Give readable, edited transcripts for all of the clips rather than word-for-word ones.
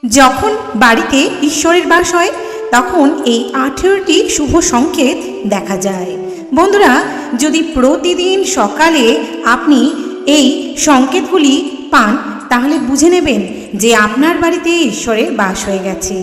যখন বাড়িতে ঈশ্বরের বাস হয় তখন এই 18টি শুভ সংকেত দেখা যায়। বন্ধুরা, যদি প্রতিদিন সকালে আপনি এই সংকেতগুলি পান তাহলে বুঝে নেবেন যে আপনার বাড়িতে ঈশ্বরের বাস হয়ে গেছে।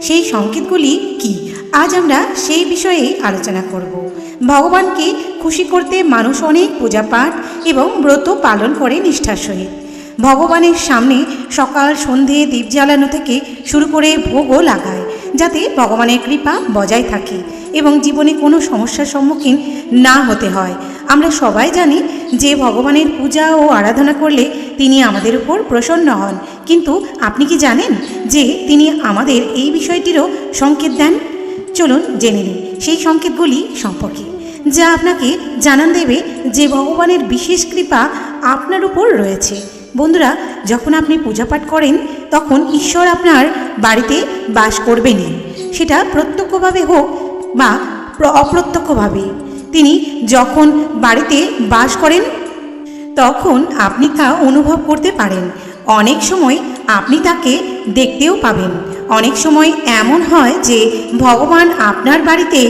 সেই সংকেতগুলি কি, আজ আমরা সেই বিষয়ে আলোচনা করব। ভগবানকে খুশি করতে মানুষ অনেক পূজা পাঠ এবং ব্রত পালন করে নিষ্ঠার সহিত। ভগবানের সামনে সকাল সন্ধে দীপ জ্বালানো থেকে শুরু করে ভোগও লাগায়, যাতে ভগবানের কৃপা বজায় থাকে এবং জীবনে কোনো সমস্যার সম্মুখীন না হতে হয়। আমরা সবাই জানি যে ভগবানের পূজা ও আরাধনা করলে তিনি আমাদের উপর প্রসন্ন হন, কিন্তু আপনি কি জানেন যে তিনি আমাদের এই বিষয়টিরও সংকেত দেন? চলুন জেনে নিই সেই সংকেতগুলি সম্পর্কে, যা আপনাকে জানান দেবে যে ভগবানের বিশেষ কৃপা আপনার উপর রয়েছে। বন্ধুরা, যখন আপনি পূজা পাঠ করেন তখন ঈশ্বর আপনার বাড়িতে বাস করবেনই, সেটা প্রত্যক্ষভাবে হোক বা অপ্রত্যক্ষভাবে। তিনি যখন বাড়িতে বাস করেন তখন আপনি তা অনুভব করতে পারেন। অনেক সময় আপনি তাকে দেখতেও পাবেন। অনেক সময় এমন হয় যে ভগবান আপনার বাড়িতে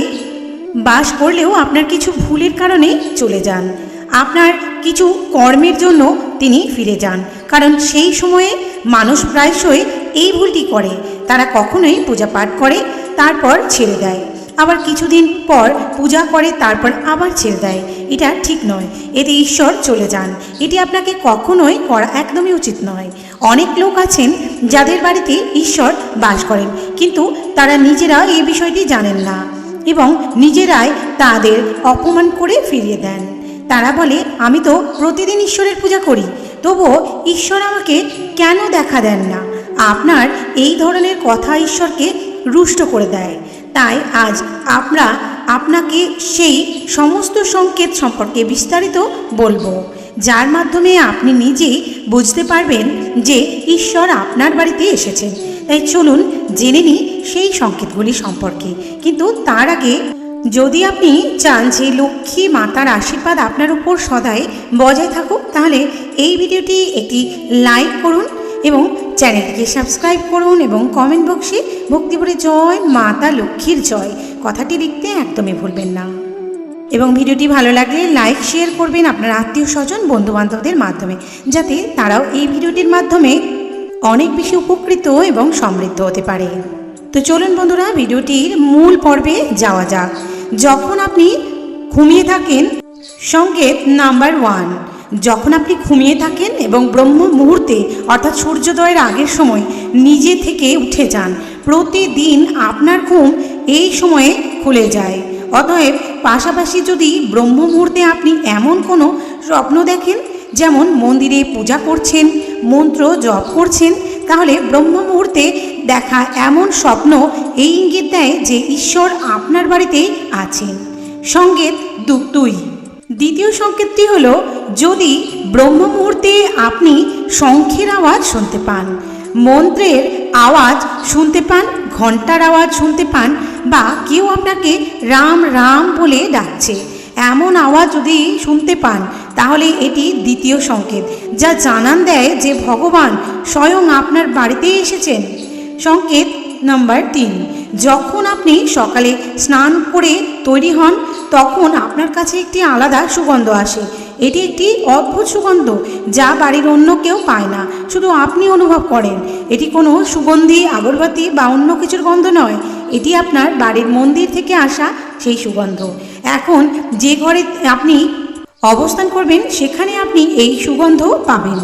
বাস করলেও আপনার কিছু ভুলের কারণে চলে যান। আপনার কিছু কর্মের জন্য তিনি ফিরে যান, কারণ সেই সময়ে মানুষ প্রায়শই এই ভুলটি করে। তারা কখনোই পূজা পাঠ করে তারপর ছেড়ে দেয়, আবার কিছুদিন পর পূজা করে তারপর আবার ছেড়ে দেয়। এটা ঠিক নয়, এতে ঈশ্বর চলে যান। এটি আপনাকে কখনোই করা একদমই উচিত নয়। অনেক লোক আছেন যাদের বাড়িতে ঈশ্বর বাস করেন, কিন্তু তারা নিজেরা এই বিষয়টি জানেন না এবং নিজেরাই তাদের অপমান করে ফিরিয়ে দেন। তারা বলে, আমি তো প্রতিদিন ঈশ্বরের পূজা করি, তবুও ঈশ্বর আমাকে কেন দেখা দেন না? আপনার এই ধরনের কথা ঈশ্বরকে রুষ্ট করে দেয়। তাই আজ আমরা আপনাকে সেই সমস্ত সংকেত সম্পর্কে বিস্তারিত বলবো, যার মাধ্যমে আপনি নিজেই বুঝতে পারবেন যে ঈশ্বর আপনার বাড়িতে এসেছেন। তাই চলুন জেনে নিই সেই সংকেতগুলি সম্পর্কে। কিন্তু তার আগে যদি আপনি চান যে লক্ষ্মী মাতার আশীর্বাদ আপনার উপর সদাই বজায় থাকুক, তাহলে এই ভিডিওটি একটি লাইক করুন এবং চ্যানেলটিকে সাবস্ক্রাইব করুন এবং কমেন্ট বক্সে ভক্তিভরে জয় মাতা লক্ষ্মীর জয় কথাটি লিখতে একদমই ভুলবেন না। এবং ভিডিওটি ভালো লাগলে লাইক শেয়ার করবেন আপনার আত্মীয় স্বজন বন্ধুবান্ধবদের মাধ্যমে, যাতে তারাও এই ভিডিওটির মাধ্যমে অনেক বেশি উপকৃত এবং সমৃদ্ধ হতে পারে। তো চলুন বন্ধুরা, ভিডিওটির মূল পর্বে যাওয়া যাক। যখন আপনি ঘুমিয়ে থাকেন, সংকেত নাম্বার 1, যখন আপনি ঘুমিয়ে থাকেন এবং ব্রহ্ম মুহূর্তে অর্থাৎ সূর্যোদয়ের আগের সময় নিজে থেকে উঠে যান, প্রতিদিন আপনার ঘুম এই সময়ে খুলে যায়। অতএব পাশাপাশি যদি ব্রহ্ম মুহূর্তে আপনি এমন কোনো স্বপ্ন দেখেন, যেমন মন্দিরে পূজা করছেন, মন্ত্র জপ করছেন, তাহলে ব্রহ্ম মুহূর্তে দেখা এমন স্বপ্ন এই ইঙ্গিত দেয় যে ঈশ্বর আপনার বাড়িতে আছেন। সংকেত 2, দ্বিতীয় সংকেতটি হলো, যদি ব্রহ্ম মুহূর্তে আপনি শঙ্খের আওয়াজ শুনতে পান, মন্ত্রের আওয়াজ শুনতে পান, ঘণ্টার আওয়াজ শুনতে পান, বা কেউ আপনাকে রাম রাম বলে ডাকছে, এমন আওয়াজ যদি শুনতে পান, তাহলে এটি দ্বিতীয় সংকেত, যা জানান দেয় যে ভগবান স্বয়ং আপনার বাড়িতে এসেছেন। সংকেত নাম্বার 3, যখন আপনি সকালে স্নান করে তৈরি হন তখন আপনার কাছে একটি আলাদা সুগন্ধ আসে। এটি একটি অদ্ভুত সুগন্ধ যা বাড়ির অন্য কেউ পায় না, শুধু আপনি অনুভব করেন। এটি কোনো সুগন্ধি আগরবাতি বা অন্য কিছুর গন্ধ নয়, এটি আপনার বাড়ির মন্দির থেকে আসা সেই সুগন্ধ। এখন যে ঘরে আপনি অবস্থান করবেন সেখানে আপনি এই সুগন্ধ পাবেন,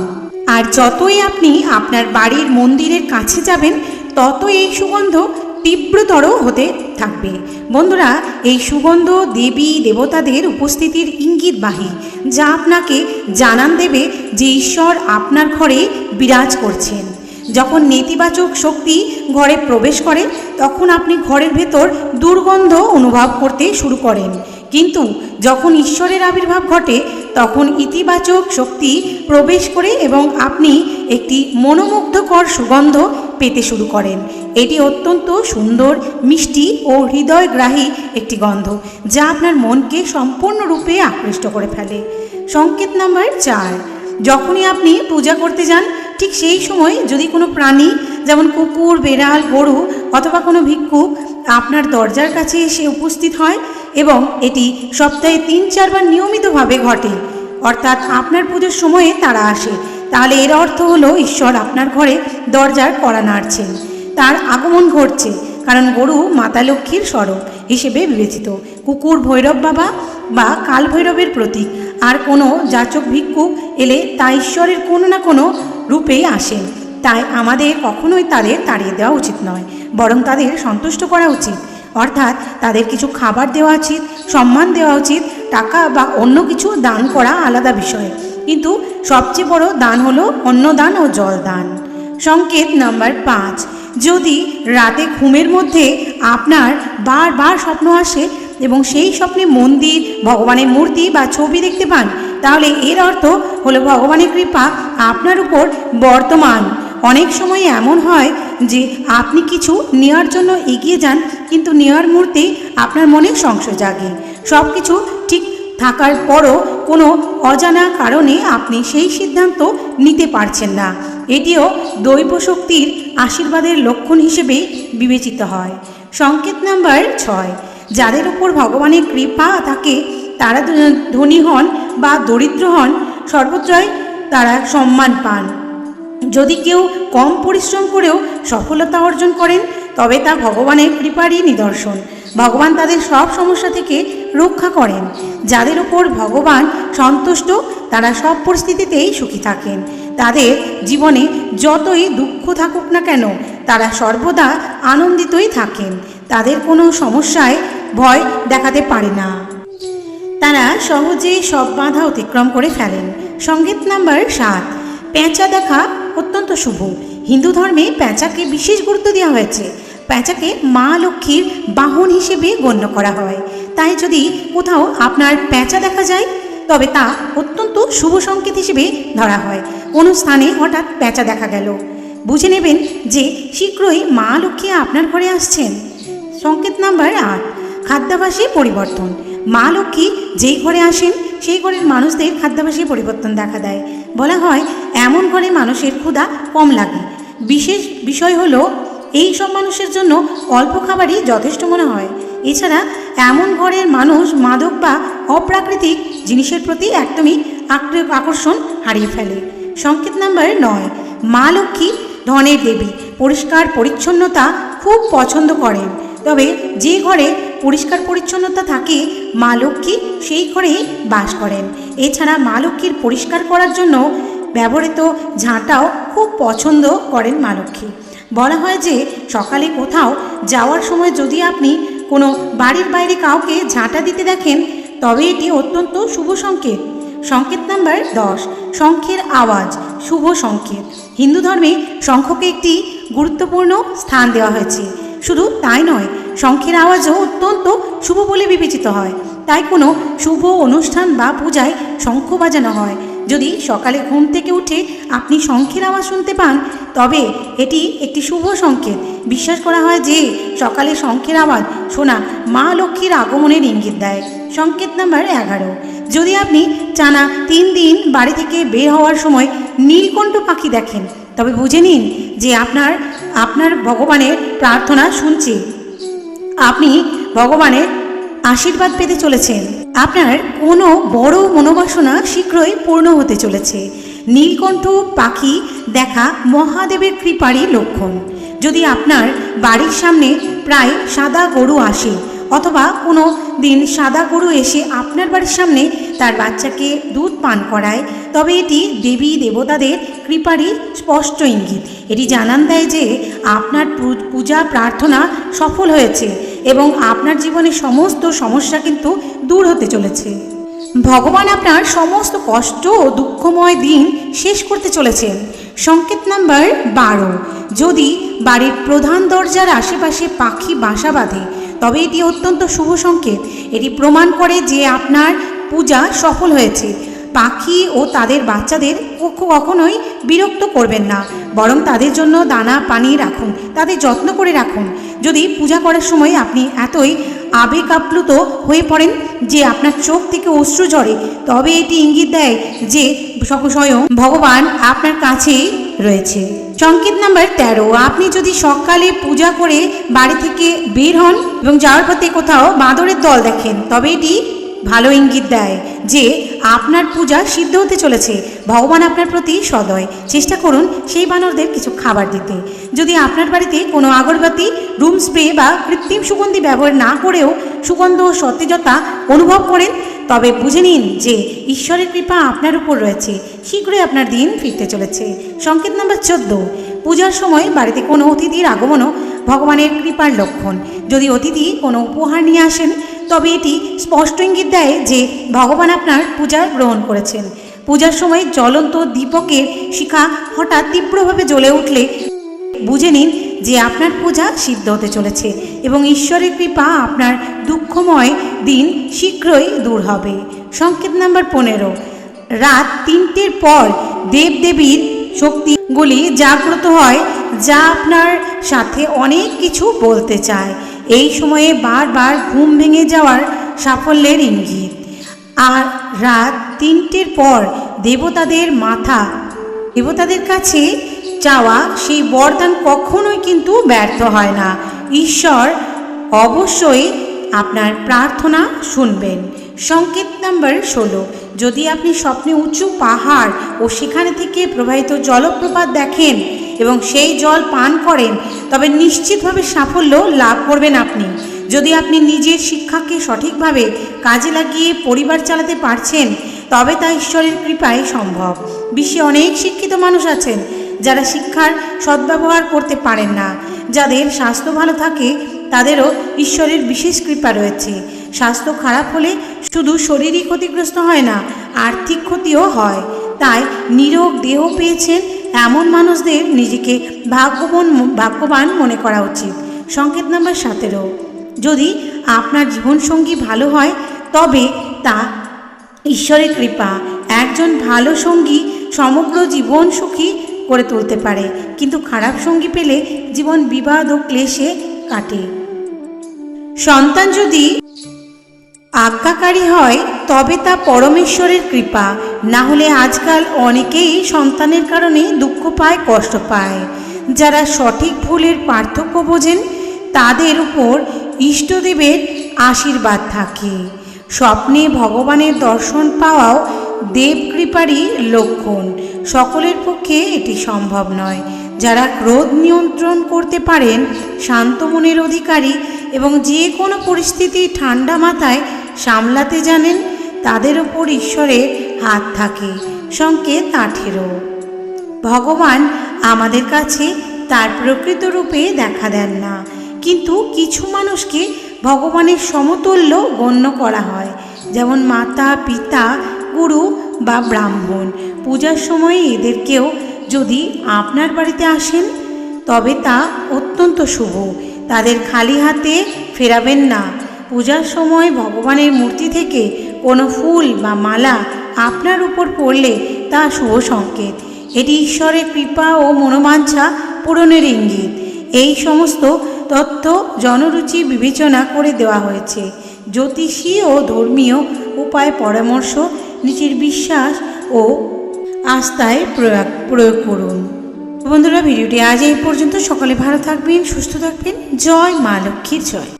আর যতই আপনি আপনার বাড়ির মন্দিরের কাছে যাবেন তত এই সুগন্ধ তীব্রতর হতে থাকবে। বন্ধুরা, এই সুগন্ধ দেবী দেবতাদের উপস্থিতির ইঙ্গিতবাহী, যা আপনাকে জানান দেবে যে ঈশ্বর আপনার ঘরে বিরাজ করছেন। যখন নেতিবাচক শক্তি ঘরে প্রবেশ করে তখন আপনি ঘরের ভেতর দুর্গন্ধ অনুভব করতে শুরু করেন, কিন্তু যখন ঈশ্বরের আবির্ভাব ঘটে তখন ইতিবাচক শক্তি প্রবেশ করে এবং আপনি একটি মনোমুগ্ধকর সুগন্ধ পেতে শুরু করেন। এটি অত্যন্ত সুন্দর, মিষ্টি ও হৃদয়গ্রাহী একটি গন্ধ, যা আপনার মনকে সম্পূর্ণরূপে আকৃষ্ট করে ফেলে। সংকেত নাম্বার 4, যখনই আপনি পূজা করতে যান ঠিক সেই সময় যদি কোনো প্রাণী যেমন কুকুর, বেড়াল, গরু অথবা কোনো ভিক্ষুক আপনার দরজার কাছে এসে উপস্থিত হয় এবং এটি সপ্তাহে 3-4 বার নিয়মিতভাবে ঘটে, অর্থাৎ আপনার পুজোর সময়ে তারা আসে, তাহলে এর অর্থ হলো ঈশ্বর আপনার ঘরে দরজার কড়া নাড়ছেন, তার আগমন ঘটছে। কারণ গরু মাতা লক্ষ্মীর স্বরূপ হিসেবে বিবেচিত, কুকুর ভৈরব বাবা বা কাল ভৈরবের প্রতীক, আর কোনো যাচক ভিক্ষুক এলে তা ঈশ্বরের কোনো না কোনো রূপেই আসেন। তাই আমাদের কখনোই তাদের তাড়িয়ে দেওয়া উচিত নয়, বরং তাদের সন্তুষ্ট করা উচিত, অর্থাৎ তাদের কিছু খাবার দেওয়া উচিত, সম্মান দেওয়া উচিত। টাকা বা অন্য কিছু দান করা আলাদা বিষয়, কিন্তু সবচেয়ে বড় দান হলো অন্নদান ও জল দান। সংকেত নাম্বার 5, যদি রাতে ঘুমের মধ্যে আপনার বারবার স্বপ্ন আসে এবং সেই স্বপ্নে মন্দির, ভগবানের মূর্তি বা ছবি দেখতে পান, তাহলে এর অর্থ হলো ভগবানের কৃপা আপনার উপর বর্তমান। অনেক সময় এমন হয় যে আপনি কিছু নেওয়ার জন্য এগিয়ে যান, কিন্তু নেওয়ার মুহূর্তেই আপনার মনে সংশয় জাগে। সব কিছু ঠিক থাকার পরও কোনো অজানা কারণে আপনি সেই সিদ্ধান্ত নিতে পারছেন না। এটিও দৈব শক্তির আশীর্বাদের লক্ষণ হিসেবে বিবেচিত হয়। সংকেত নাম্বার 6, যাদের উপর ভগবানের কৃপা থাকে তারা ধনী হন বা দরিদ্র হন, সর্বত্রই তারা সম্মান পান। যদি কেউ কম পরিশ্রম করেও সফলতা অর্জন করেন, তবে তা ভগবানের কৃপারই নিদর্শন। ভগবান তাদের সব সমস্যা থেকে রক্ষা করেন। যাদের উপর ভগবান সন্তুষ্ট তারা সব পরিস্থিতিতেই সুখী থাকেন। তাদের জীবনে যতই দুঃখ থাকুক না কেন, তারা সর্বদা আনন্দিতই থাকেন। তাদের কোনো সমস্যায় ভয় দেখাতে পারে না, তারা সহজেই সব বাধা অতিক্রম করে ফেলেন। সংকেত নাম্বার 7, পেঁচা দেখা অত্যন্ত শুভ। হিন্দু ধর্মে পেঁচাকে বিশেষ গুরুত্ব দেওয়া হয়েছে। পেঁচাকে মা লক্ষ্মীর বাহন হিসেবে গণ্য করা হয়। তাই যদি কোথাও আপনার পেঁচা দেখা যায়, তবে তা অত্যন্ত শুভ সংকেত হিসেবে ধরা হয়। কোনো স্থানে হঠাৎ পেঁচা দেখা গেল, বুঝে নেবেন যে শীঘ্রই মা লক্ষ্মী আপনার ঘরে আসছেন। সংকেত নাম্বার 8, খাদ্যাভ্যাসে পরিবর্তন। মা লক্ষ্মী যেই ঘরে আসেন সেই ঘরের মানুষদের খাদ্যাভ্যাসে পরিবর্তন দেখা দেয়। বলা হয় এমন ঘরে মানুষের ক্ষুধা কম লাগে। বিশেষ বিষয় হলো এই সব মানুষের জন্য অল্প খাবারই যথেষ্ট মনে হয়। এছাড়া এমন ঘরের মানুষ মাদক বা অপ্রাকৃতিক জিনিসের প্রতি একদমই আকর্ষণ হারিয়ে ফেলে। সংকেত নাম্বার 9, মা লক্ষ্মী ধনের দেবী। পরিষ্কার পরিচ্ছন্নতা খুব পছন্দ করেন, তবে যে ঘরে পরিষ্কার পরিচ্ছন্নতা থাকে মা লক্ষ্মী সেই ঘরেই বাস করেন। এছাড়া মা লক্ষ্মীর পরিষ্কার করার জন্য ব্যবহৃত ঝাঁটাও খুব পছন্দ করেন মা লক্ষ্মী। বলা হয় যে সকালে কোথাও যাওয়ার সময় যদি আপনি কোনো বাড়ির বাইরে কাউকে ঝাঁটা দিতে দেখেন, তবে এটি অত্যন্ত শুভ সংকেত। সংকেত নাম্বার 10, শঙ্খের আওয়াজ শুভ সংকেত। হিন্দু ধর্মে শঙ্খকে একটি গুরুত্বপূর্ণ স্থান দেওয়া হয়েছে। শুধু তাই নয়, শঙ্খের আওয়াজও অত্যন্ত শুভ বলে বিবেচিত হয়। তাই কোনো শুভ অনুষ্ঠান বা পূজায় শঙ্খ বাজানো হয়। যদি সকালে ঘুম থেকে উঠে আপনি শঙ্খের আওয়াজ শুনতে পান, তবে এটি একটি শুভ সংকেত। বিশ্বাস করা হয় যে সকালে শঙ্খের আওয়াজ শোনা মা লক্ষ্মীর আগমনের ইঙ্গিত দেয়। সংকেত নাম্বার 11, যদি আপনি টানা 3 দিন বাড়ি থেকে বের হওয়ার সময় নীলকণ্ঠ পাখি দেখেন, তবে বুঝে নিন যে আপনার ভগবানের প্রার্থনা শুনছে। আপনি ভগবানের আশীর্বাদ পেতে চলেছেন। আপনার কোনো বড় মনোবাসনা শীঘ্রই পূর্ণ হতে চলেছে। নীলকণ্ঠ পাখি দেখা মহাদেবের কৃপারই লক্ষণ। যদি আপনার বাড়ির সামনে প্রায় সাদা গরু আসে, অথবা কোনো দিন সাদা গরু এসে আপনার বাড়ির সামনে তার বাচ্চাকে দুধ পান করায়, তবে এটি দেবী দেবতাদের কৃপারই স্পষ্ট ইঙ্গিত। এটি জানান দেয় যে আপনার পূজা প্রার্থনা সফল হয়েছে এবং আপনার জীবনের সমস্ত সমস্যা কিন্তু দূর হতে চলেছে। ভগবান আপনার সমস্ত কষ্ট ও দুঃখময় দিন শেষ করতে চলেছেন। সংকেত নাম্বার 12, যদি বাড়ির প্রধান দরজার আশেপাশে পাখি বাসা বাঁধে, তবে এটি অত্যন্ত শুভ সংকেত। এটি প্রমাণ করে যে আপনার পূজা সফল হয়েছে। পাখি ও তাদের বাচ্চাদের কখনোই বিরক্ত করবেন না, বরং তাদের জন্য দানা পানি রাখুন, তাদের যত্ন করে রাখুন। যদি পূজা করার সময় আপনি এতই আবেগ আপ্লুত হয়ে পড়েন, যে আপনার চোখ থেকে অশ্রু ঝরে, তবে এটি ইঙ্গিত দেয় যে স্বয়ং ভগবান আপনার কাছেই রয়েছে। সংকেত নাম্বার 13, আপনি যদি সকালে পূজা করে বাড়ি থেকে বের হন এবং যাওয়ার পথে কোথাও বাঁদরের দল দেখেন, তবে এটি ভালো ইঙ্গিত দেয় যে আপনার পূজা সিদ্ধ হতে চলেছে। ভগবান আপনার প্রতি সদয়। চেষ্টা করুন সেই বানরদের কিছু খাবার দিতে। যদি আপনার বাড়িতে কোনো আগরবাতি, রুম স্প্রে বা কৃত্রিম সুগন্ধি ব্যবহার না করেও সুগন্ধ ও সতেজতা অনুভব করেন, তবে বুঝে নিন যে ঈশ্বরের কৃপা আপনার উপর রয়েছে। শীঘ্রই আপনার দিন ফিরতে চলেছে। সংকেত নাম্বার 14, পূজার সময় বাড়িতে কোনো অতিথির আগমনও ভগবানের কৃপার লক্ষণ। যদি অতিথি কোনো উপহার নিয়ে আসেন, তবে এটি স্পষ্ট ইঙ্গিত দেয় যে ভগবান আপনার পূজা গ্রহণ করেছেন। পূজার সময় জ্বলন্ত দীপকের শিখা হঠাৎ তীব্রভাবে জ্বলে উঠলে বুঝে নিন যে আপনার পূজা সিদ্ধ হতে চলেছে এবং ঈশ্বরের কৃপা আপনার দুঃখময় দিন শীঘ্রই দূর হবে। সংকেত নাম্বার 15, রাত 3টের পর দেবদেবীর শক্তিগুলি জাগ্রত হয়, যা আপনার সাথে অনেক কিছু বলতে চায়। এই সময়ে বারবার ঘুম ভেঙে যাওয়ার সাফল্যের ইঙ্গিত। আর রাত 3টের পর দেবতাদের কাছে চাওয়া সেই বরদান কখনোই কিন্তু ব্যর্থ হয় না। ঈশ্বর অবশ্যই আপনার প্রার্থনা শুনবেন। সংকেত নাম্বার 16, যদি আপনি স্বপ্নে উঁচু পাহাড় ও সেখানে থেকে প্রবাহিত জলপ্রপাত দেখেন এবং সেই জল পান করেন, তবে নিশ্চিতভাবে সাফল্য লাভ করবেন আপনি। যদি আপনি নিজের শিক্ষাকে সঠিকভাবে কাজে লাগিয়ে পরিবার চালাতে পারছেন, তবে তা ঈশ্বরের কৃপায় সম্ভব। বিশ্বে অনেক শিক্ষিত মানুষ আছেন যারা শিক্ষার সদ্ব্যবহার করতে পারেন না। যাদের স্বাস্থ্য ভালো থাকে, তাদেরও ঈশ্বরের বিশেষ কৃপা রয়েছে। স্বাস্থ্য খারাপ হলে শুধু শরীরই ক্ষতিগ্রস্ত হয় না, আর্থিক ক্ষতিও হয়। তাই নিরোগ দেহ পেয়েছেন এমন মানুষদের নিজেকে ভাগ্যবান মনে করা উচিত। সংকেত নাম্বার 17, যদি আপনার জীবনসঙ্গী ভালো হয়, তবে তা ঈশ্বরের কৃপা। একজন ভালো সঙ্গী সমগ্র জীবন সুখী করে তুলতে পারে, কিন্তু খারাপ সঙ্গী পেলে জীবন বিবাদ ও ক্লেশে কাটে। সন্তান যদি আজ্ঞাকারী হয়, তবে তা পরমেশ্বরের কৃপা। না হলে আজকাল অনেকেই সন্তানের কারণে দুঃখ পায়, কষ্ট পায়। যারা সঠিক ভুলের পার্থক্য বোঝেন, তাদের উপর ইষ্টদেবের আশীর্বাদ থাকে। স্বপ্নে ভগবানের দর্শন পাওয়াও দেবকৃপারই লক্ষণ। সকলের পক্ষে এটি সম্ভব নয়। যারা ক্রোধ নিয়ন্ত্রণ করতে পারেন, শান্ত মনের অধিকারী এবং যে কোনো পরিস্থিতি ঠান্ডা মাথায় সামলাতে জানেন, তাদের ওপর ঈশ্বরের হাত থাকে। সংকেত 18, ভগবান আমাদের কাছে তার প্রকৃত রূপে দেখা দেন না, কিন্তু কিছু মানুষকে ভগবানের সমতুল্য গণ্য করা হয়, যেমন মাতা, পিতা, গুরু বা ব্রাহ্মণ। পূজার সময় এদেরকেও যদি আপনার বাড়িতে আসেন, তবে তা অত্যন্ত শুভ। তাদের খালি হাতে ফেরাবেন না। পূজার সময় ভগবানের মূর্তি থেকে কোনো ফুল বা মালা আপনার উপর পড়লে তা শুভ সংকেত। এটি ঈশ্বরের কৃপা ও মনোবাঞ্ছা পূরণের ইঙ্গিত। এই সমস্ত তথ্য জনরুচি বিবেচনা করে দেওয়া হয়েছে। জ্যোতিষী ও ধর্মীয় উপায় পরামর্শ নিজের বিশ্বাস ও আস্থায় প্রয়োগ করুন। বন্ধুরা, ভিডিওটি আজ এই পর্যন্ত। সকলে ভালো থাকবেন, সুস্থ থাকবেন। জয় মা লক্ষ্মীর জয়।